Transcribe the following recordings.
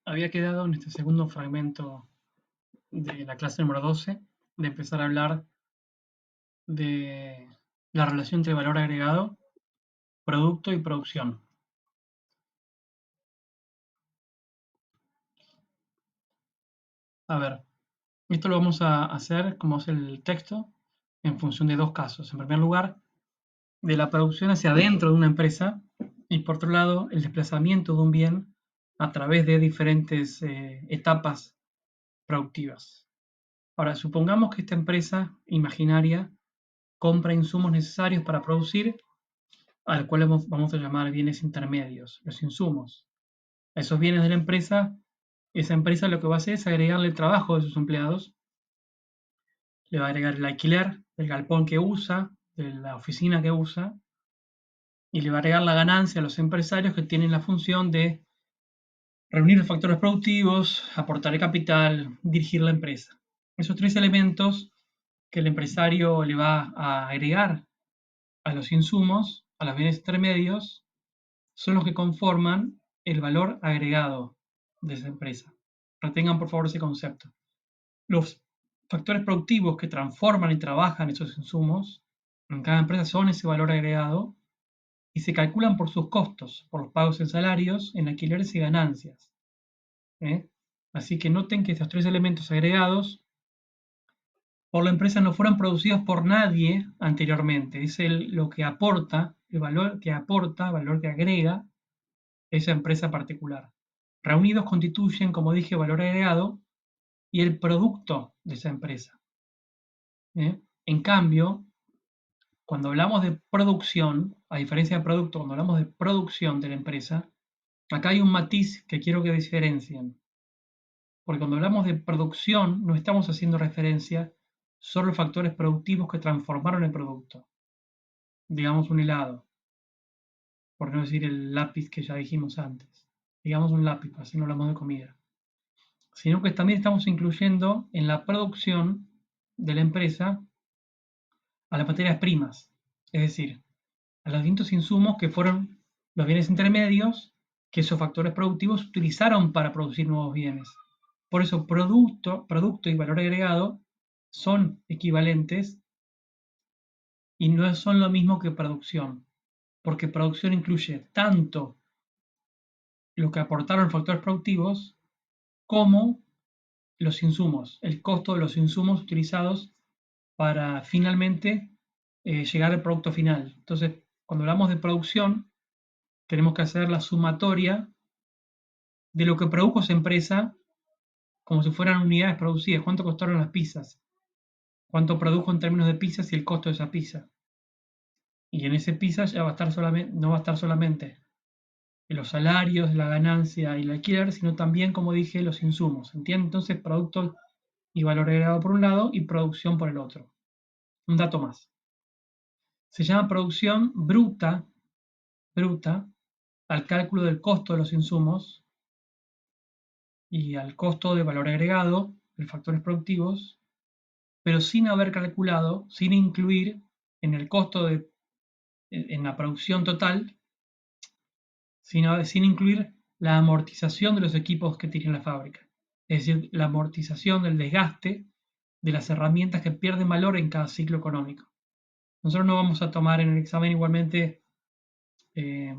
Había quedado en este segundo fragmento de la clase número 12 de empezar a hablar de la relación entre valor agregado, producto y producción. A ver, esto lo vamos a hacer como es el texto en función de dos casos. En primer lugar, de la producción hacia adentro de una empresa y por otro lado, el desplazamiento de un bien a través de diferentes etapas productivas. Ahora, supongamos que esta empresa imaginaria compra insumos necesarios para producir, al cual vamos a llamar bienes intermedios, los insumos. A esos bienes de la empresa, esa empresa lo que va a hacer es agregarle el trabajo de sus empleados, le va a agregar el alquiler del galpón que usa, de la oficina que usa, y le va a agregar la ganancia a los empresarios que tienen la función de reunir los factores productivos, aportar el capital, dirigir la empresa. Esos tres elementos que el empresario le va a agregar a los insumos, a los bienes intermedios, son los que conforman el valor agregado de esa empresa. Retengan por favor ese concepto. Los factores productivos que transforman y trabajan esos insumos en cada empresa son ese valor agregado y se calculan por sus costos, por los pagos en salarios, en alquileres y ganancias. ¿eh? Así que noten que estos tres elementos agregados por la empresa no fueron producidos por nadie anteriormente. Es lo que aporta, el valor que aporta, el valor que agrega esa empresa particular. Reunidos constituyen, como dije, valor agregado y el producto de esa empresa. En cambio, cuando hablamos de producción, a diferencia de producto, cuando hablamos de producción de la empresa, acá hay un matiz que quiero que diferencien. Porque cuando hablamos de producción, no estamos haciendo referencia solo a los factores productivos que transformaron el producto. Digamos un helado, por no decir el lápiz que ya dijimos antes. Digamos un lápiz, así no hablamos de comida. Sino que también estamos incluyendo en la producción de la empresa a las materias primas, es decir, a los distintos insumos que fueron los bienes intermedios que esos factores productivos utilizaron para producir nuevos bienes. Por eso producto y valor agregado son equivalentes y no son lo mismo que producción, porque producción incluye tanto lo que aportaron factores productivos como los insumos, el costo de los insumos utilizados para finalmente llegar al producto final. Entonces, cuando hablamos de producción, tenemos que hacer la sumatoria de lo que produjo esa empresa como si fueran unidades producidas. ¿Cuánto costaron las pizzas? ¿Cuánto produjo en términos de pizzas y el costo de esa pizza? Y en ese pizza ya va a estar solamente, no va a estar solamente los salarios, la ganancia y el alquiler, sino también, como dije, los insumos. ¿Entienden? Entonces, producto y valor agregado por un lado y producción por el otro. Un dato más. Se llama producción bruta al cálculo del costo de los insumos y al costo de valor agregado de factores productivos, pero sin haber calculado, sin incluir en el costo en la producción total, sin incluir la amortización de los equipos que tiene la fábrica. Es decir, la amortización del desgaste de las herramientas que pierden valor en cada ciclo económico. Nosotros no vamos a tomar en el examen igualmente eh,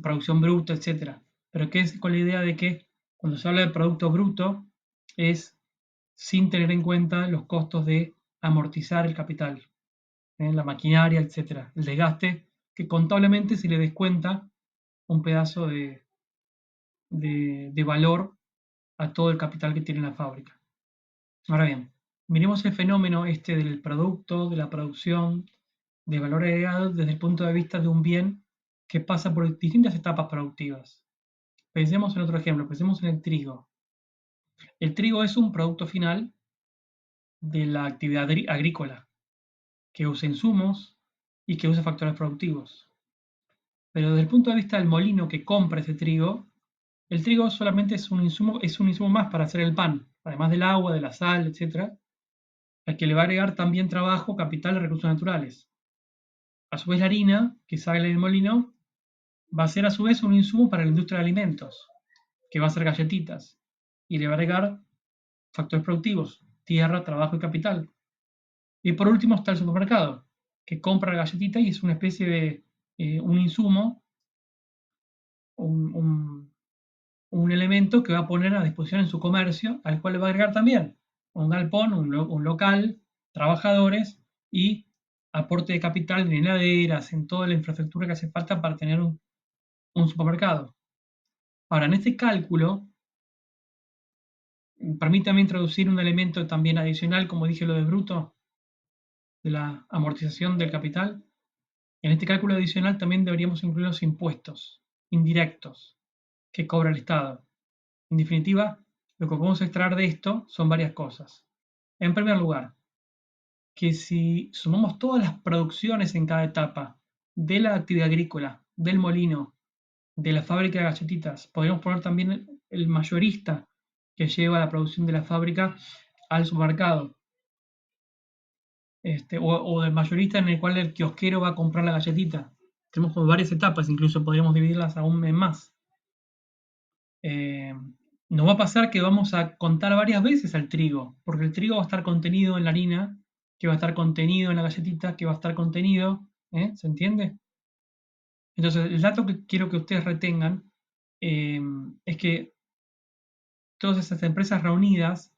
producción bruta, etcétera. Pero que es con la idea de que cuando se habla de producto bruto es sin tener en cuenta los costos de amortizar el capital, la maquinaria, etcétera. El desgaste que contablemente se le descuenta un pedazo de valor a todo el capital que tiene la fábrica. Ahora bien, miremos el fenómeno este del producto, de la producción, de valor agregado desde el punto de vista de un bien que pasa por distintas etapas productivas. Pensemos en otro ejemplo, pensemos en el trigo. El trigo es un producto final de la actividad agrícola, que usa insumos y que usa factores productivos. Pero desde el punto de vista del molino que compra ese trigo, el trigo solamente es un insumo más para hacer el pan, además del agua, de la sal, etc., al que le va a agregar también trabajo, capital y recursos naturales. A su vez, la harina que sale del molino va a ser a su vez un insumo para la industria de alimentos. que va a hacer galletitas, y le va a agregar factores productivos, tierra, trabajo y capital. Y por último está el supermercado, que compra la galletita y es una especie de un insumo, un, un, un elemento que va a poner a disposición en su comercio, al cual le va a agregar también un galpón, un local, trabajadores y aporte de capital en heladeras, en toda la infraestructura que hace falta para tener un supermercado. Ahora, en este cálculo, permítame introducir un elemento también adicional, como dije lo de bruto, de la amortización del capital. En este cálculo adicional también deberíamos incluir los impuestos indirectos que cobra el Estado. En definitiva, lo que podemos extraer de esto son varias cosas. En primer lugar, que si sumamos todas las producciones en cada etapa de la actividad agrícola, del molino, de la fábrica de galletitas, podríamos poner también el mayorista que lleva la producción de la fábrica al supermercado, o del mayorista en el cual el kiosquero va a comprar la galletita. Tenemos como varias etapas, incluso podríamos dividirlas aún en más. Eh, Nos va a pasar que vamos a contar varias veces al trigo, porque el trigo va a estar contenido en la harina, que va a estar contenido en la galletita, que va a estar contenido, ¿se entiende? Entonces, el dato que quiero que ustedes retengan eh, es que todas estas empresas reunidas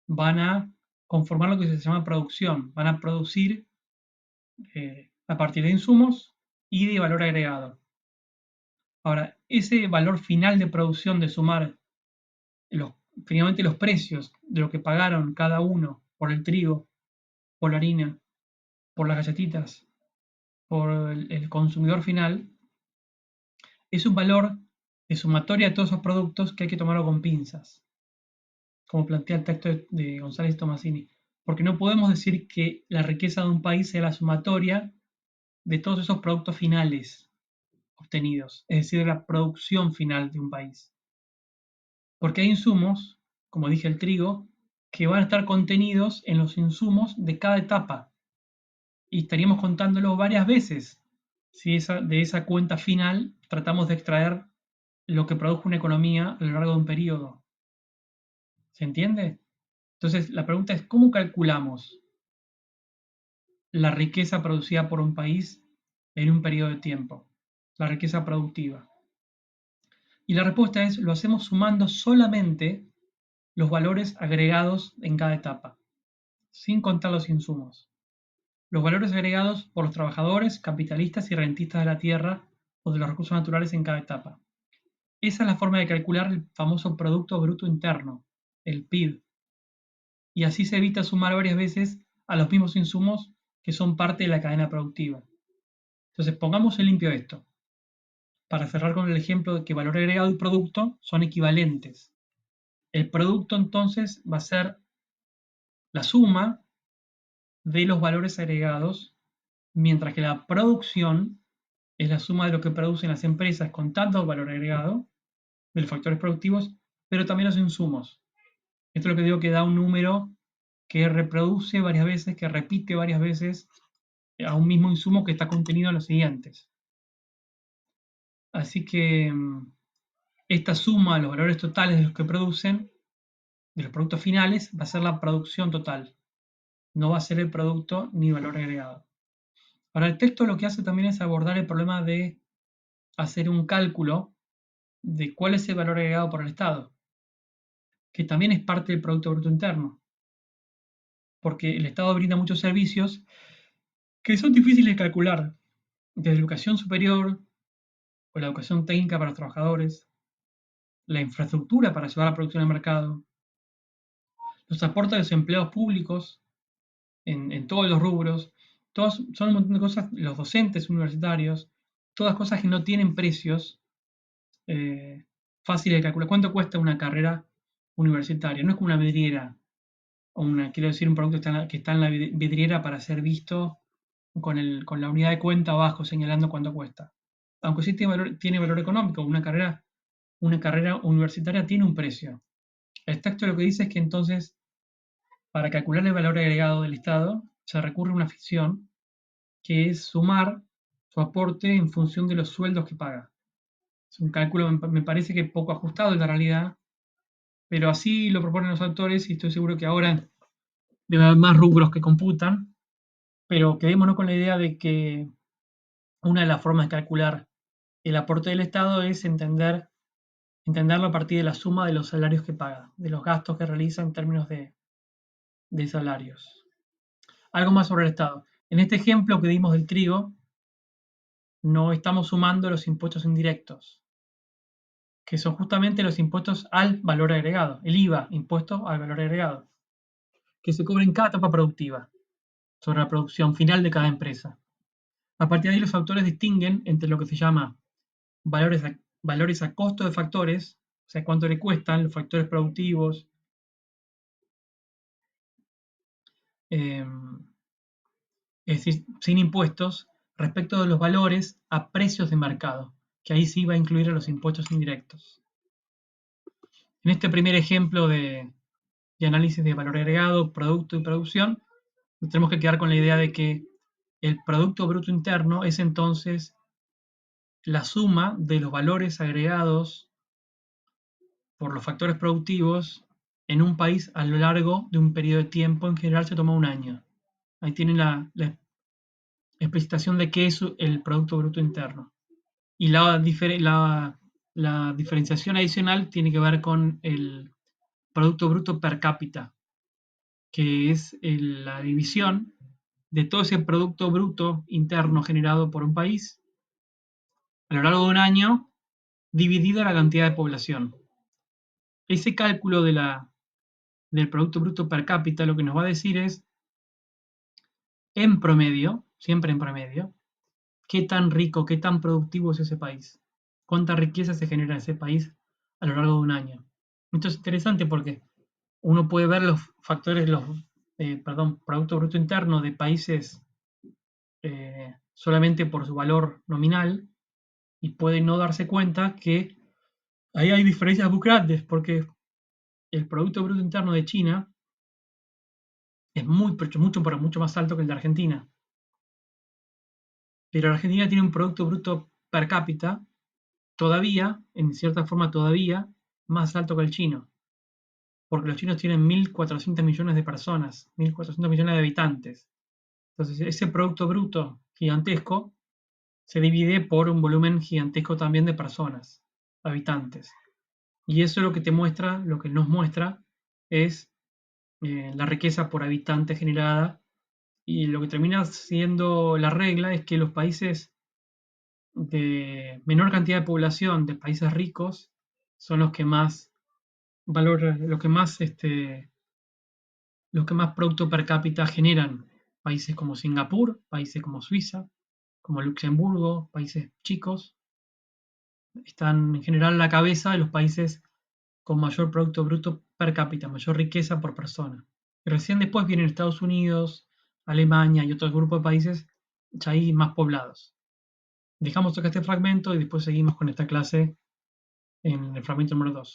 van a conformar lo que se llama producción, van a producir a partir de insumos y de valor agregado. Ahora, ese valor final de producción de sumar finalmente los precios de lo que pagaron cada uno por el trigo, por la harina, por las galletitas, por el consumidor final, es un valor de sumatoria de todos esos productos que hay que tomarlo con pinzas, como plantea el texto de González Tomasini, porque no podemos decir que la riqueza de un país sea la sumatoria de todos esos productos finales obtenidos, es decir, de la producción final de un país. Porque hay insumos, como dije el trigo, que van a estar contenidos en los insumos de cada etapa y estaríamos contándolo varias veces si de esa cuenta final tratamos de extraer lo que produjo una economía a lo largo de un periodo. ¿Se entiende? Entonces, la pregunta es, ¿cómo calculamos la riqueza producida por un país en un periodo de tiempo? La riqueza productiva. Y la respuesta es, lo hacemos sumando solamente los valores agregados en cada etapa, sin contar los insumos. Los valores agregados por los trabajadores, capitalistas y rentistas de la tierra o de los recursos naturales en cada etapa. Esa es la forma de calcular el famoso Producto Bruto Interno, el PIB, y así se evita sumar varias veces a los mismos insumos que son parte de la cadena productiva. Entonces, pongamos en limpio esto, para cerrar con el ejemplo de que valor agregado y producto son equivalentes. El producto entonces va a ser la suma de los valores agregados, mientras que la producción es la suma de lo que producen las empresas con tanto valor agregado, de los factores productivos, pero también los insumos. Esto es lo que digo que da un número que reproduce varias veces, que repite varias veces a un mismo insumo que está contenido en los siguientes. Así que esta suma de los valores totales de los que producen, de los productos finales, va a ser la producción total. No va a ser el producto ni valor agregado. Ahora, el texto lo que hace también es abordar el problema de hacer un cálculo de cuál es el valor agregado por el Estado, que también es parte del Producto Bruto Interno, porque el Estado brinda muchos servicios que son difíciles de calcular, desde educación superior o la educación técnica para los trabajadores, la infraestructura para llevar la producción al mercado, los aportes de los empleados públicos en todos los rubros, todos, son un montón de cosas, los docentes universitarios, todas cosas que no tienen precios fáciles de calcular. ¿Cuánto cuesta una carrera universitaria? No es como una vidriera, o quiero decir, un producto que está en la vidriera para ser visto con la unidad de cuenta abajo señalando cuánto cuesta. Aunque sí tiene valor económico, una carrera universitaria tiene un precio. El texto lo que dice es que entonces, para calcular el valor agregado del Estado, se recurre a una ficción que es sumar su aporte en función de los sueldos que paga. Es un cálculo, me parece que poco ajustado en la realidad, pero así lo proponen los autores y estoy seguro que ahora debe haber más rubros que computan, pero quedémonos con la idea de que una de las formas de calcular el aporte del Estado es entenderlo a partir de la suma de los salarios que paga, de los gastos que realiza en términos de salarios. Algo más sobre el Estado. En este ejemplo que dimos del trigo, no estamos sumando los impuestos indirectos, que son justamente los impuestos al valor agregado, el IVA, impuesto al valor agregado, que se cobra en cada etapa productiva, sobre la producción final de cada empresa. A partir de ahí los autores distinguen entre lo que se llama valores a costo de factores, o sea, cuánto le cuestan los factores productivos, eh, es decir, sin impuestos, respecto de los valores a precios de mercado, que ahí sí va a incluir a los impuestos indirectos. En este primer ejemplo de análisis de valor agregado, producto y producción, nos tenemos que quedar con la idea de que el Producto Bruto Interno es entonces la suma de los valores agregados por los factores productivos en un país a lo largo de un periodo de tiempo, en general se toma un año. Ahí tienen la explicitación de qué es el Producto Bruto Interno. Y la diferenciación adicional tiene que ver con el Producto Bruto per cápita, que es la división de todo ese Producto Bruto Interno generado por un país a lo largo de un año, dividida la cantidad de población. Ese cálculo del Producto Bruto per cápita lo que nos va a decir es, en promedio, siempre en promedio, qué tan rico, qué tan productivo es ese país, cuánta riqueza se genera en ese país a lo largo de un año. Esto es interesante porque uno puede ver los factores, Producto Bruto Interno de países solamente por su valor nominal y puede no darse cuenta que ahí hay diferencias muy grandes porque el Producto Bruto Interno de China es mucho más alto que el de Argentina. Pero Argentina tiene un Producto Bruto per cápita todavía, en cierta forma todavía, más alto que el chino. Porque los chinos tienen 1.400 millones de personas, 1.400 millones de habitantes. Entonces, ese Producto Bruto gigantesco se divide por un volumen gigantesco también de personas, habitantes. Y eso es lo que te muestra, lo que nos muestra es la riqueza por habitante generada. Y lo que termina siendo la regla es que los países de menor cantidad de población, de países ricos, son los que más los que más producto per cápita generan. Países como Singapur, países como Suiza, como Luxemburgo, países chicos, están en general a la cabeza de los países con mayor producto bruto per cápita, mayor riqueza por persona. Y recién después vienen Estados Unidos, Alemania y otros grupos de países ya ahí más poblados. Dejamos acá este fragmento y después seguimos con esta clase en el fragmento número 2.